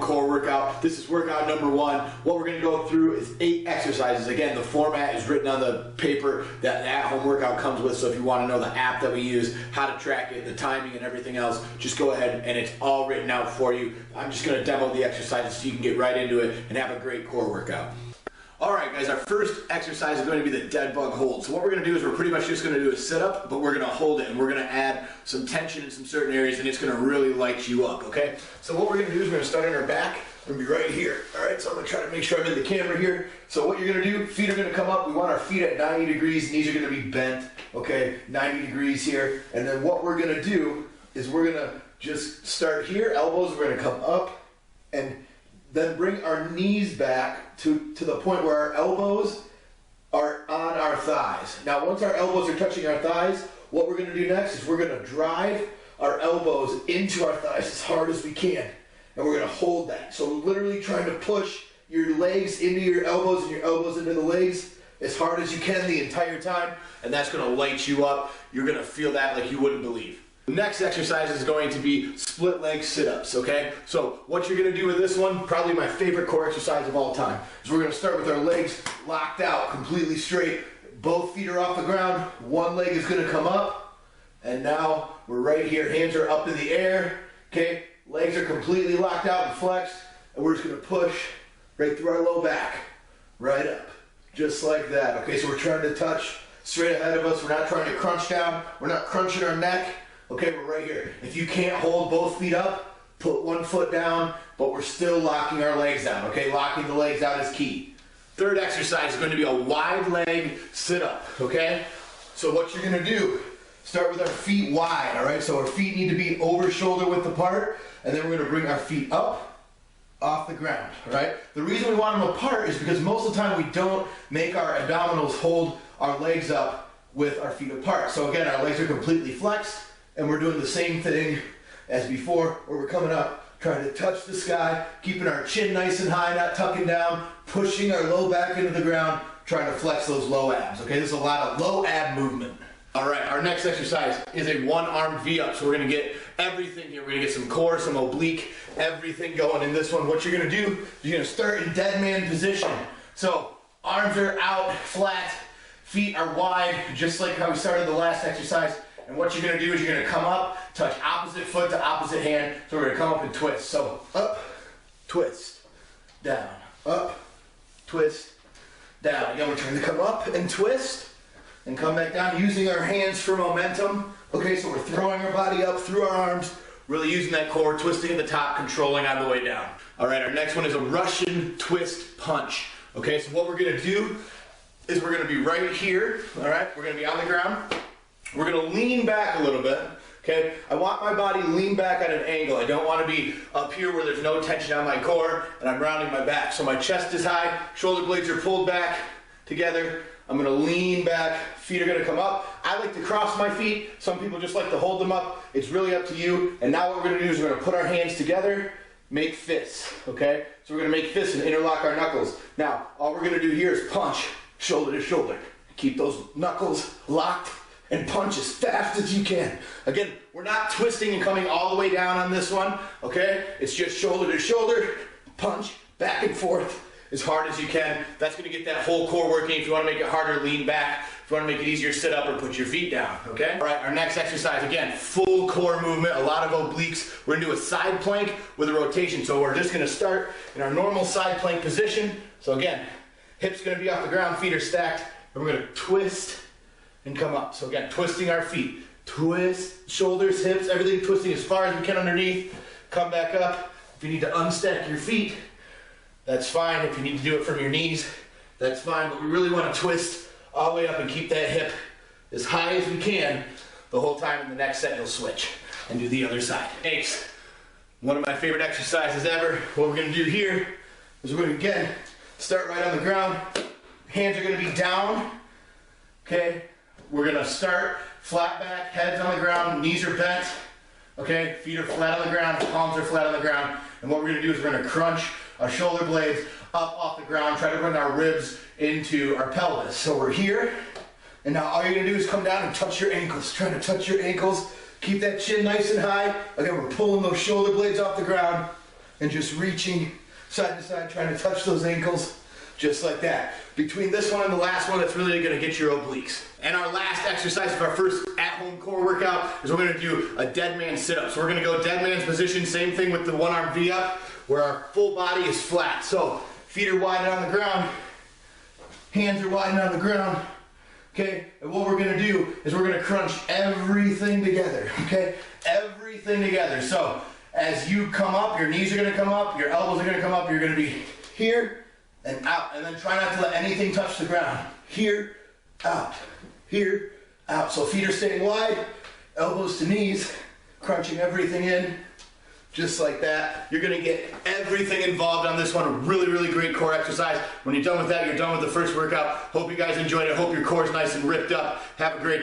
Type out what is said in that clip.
core workout. This is workout number 1. What we're gonna go through is 8 exercises. Again, the format is written on the paper that the at-home workout comes with, so if you wanna know the app that we use, how to track it, the timing and everything else, just go ahead and it's all written out for you. I'm just gonna demo the exercises so you can get right into it and have a great core workout. Alright guys, our first exercise is going to be the dead bug hold. So what we're going to do is we're pretty much just going to do a sit-up, but we're going to hold it and we're going to add some tension in some certain areas and it's going to really light you up, okay? So what we're going to do is we're going to start on our back. We're going to be right here, alright? So I'm going to try to make sure I'm in the camera here. So what you're going to do, feet are going to come up. We want our feet at 90 degrees, knees are going to be bent, okay? 90 degrees here. And then what we're going to do is we're going to just start here, elbows, we're going to come up and then bring our knees back to the point where our elbows are on our thighs. Now once our elbows are touching our thighs, what we're going to do next is we're going to drive our elbows into our thighs as hard as we can. And we're going to hold that. So literally trying to push your legs into your elbows and your elbows into the legs as hard as you can the entire time. And that's going to light you up. You're going to feel that like you wouldn't believe. The next exercise is going to be split leg sit-ups, okay? So what you're gonna do with this one, probably my favorite core exercise of all time, is we're gonna start with our legs locked out, completely straight. Both feet are off the ground, one leg is gonna come up, and now we're right here, hands are up in the air, okay? Legs are completely locked out and flexed, and we're just gonna push right through our low back, right up, just like that, okay? So we're trying to touch straight ahead of us, we're not trying to crunch down, we're not crunching our neck. Okay, we're right here. If you can't hold both feet up, put one foot down, but we're still locking our legs out, okay? Locking the legs out is key. Third exercise is going to be a wide leg sit-up, okay? So what you're going to do, start with our feet wide, all right? So our feet need to be over shoulder width apart, and then we're going to bring our feet up, off the ground, all right? The reason we want them apart is because most of the time we don't make our abdominals hold our legs up with our feet apart. So again, our legs are completely flexed, and we're doing the same thing as before, where we're coming up, trying to touch the sky, keeping our chin nice and high, not tucking down, pushing our low back into the ground, trying to flex those low abs, okay? There's a lot of low ab movement. All right, our next exercise is a one-arm V-up. So we're gonna get everything here. We're gonna get some core, some oblique, everything going in this one. What you're gonna do, you're gonna start in dead man position. So arms are out, flat, feet are wide, just like how we started the last exercise. And what you're going to do is you're going to come up, touch opposite foot to opposite hand. So we're going to come up and twist. So up, twist, down, up, twist, down. Again, we're trying to come up and twist and come back down using our hands for momentum. Okay, so we're throwing our body up through our arms, really using that core, twisting at the top, controlling on the way down. All right, our next one is a Russian twist punch. Okay, so what we're going to do is we're going to be right here. All right, we're going to be on the ground. We're going to lean back a little bit, okay? I want my body lean back at an angle. I don't want to be up here where there's no tension on my core and I'm rounding my back. So my chest is high, shoulder blades are pulled back together. I'm going to lean back, feet are going to come up. I like to cross my feet. Some people just like to hold them up. It's really up to you. And now what we're going to do is we're going to put our hands together, make fists, okay? So we're going to make fists and interlock our knuckles. Now, all we're going to do here is punch shoulder to shoulder. Keep those knuckles locked and punch as fast as you can. Again, we're not twisting and coming all the way down on this one, okay? It's just shoulder to shoulder, punch, back and forth as hard as you can. That's gonna get that whole core working. If you wanna make it harder, lean back. If you wanna make it easier, sit up or put your feet down, okay? All right, our next exercise, again, full core movement, a lot of obliques. We're gonna do a side plank with a rotation. So we're just gonna start in our normal side plank position. So again, hips gonna be off the ground, feet are stacked, and we're gonna twist and come up. So again, twisting our feet. Twist, shoulders, hips, everything twisting as far as we can underneath. Come back up. If you need to unstack your feet, that's fine. If you need to do it from your knees, that's fine. But we really want to twist all the way up and keep that hip as high as we can the whole time. In the next set, you'll switch and do the other side. Thanks. One of my favorite exercises ever. What we're going to do here is we're going to, again, start right on the ground. Hands are going to be down. Okay. We're gonna start flat back, heads on the ground, knees are bent, okay? Feet are flat on the ground, palms are flat on the ground. And what we're gonna do is we're gonna crunch our shoulder blades up off the ground, try to bring our ribs into our pelvis. So we're here, and now all you're gonna do is come down and touch your ankles. Try to touch your ankles, keep that chin nice and high. Again, we're pulling those shoulder blades off the ground, and just reaching side to side, trying to touch those ankles, just like that. Between this one and the last one, it's really gonna get your obliques. And our last exercise of our first at-home core workout is we're gonna do a dead man sit-up. So we're gonna go dead man's position, same thing with the one arm V-up, where our full body is flat. So feet are wide on the ground, hands are wide on the ground, okay? And what we're gonna do is we're gonna crunch everything together, okay? Everything together. So as you come up, your knees are gonna come up, your elbows are gonna come up, you're gonna be here and out. And then try not to let anything touch the ground. Here, out, here, out. So feet are staying wide, elbows to knees, crunching everything in, just like that. You're gonna get everything involved on this one. A really, really great core exercise. When you're done with that, you're done with the first workout. Hope you guys enjoyed it. Hope your core is nice and ripped up. Have a great day.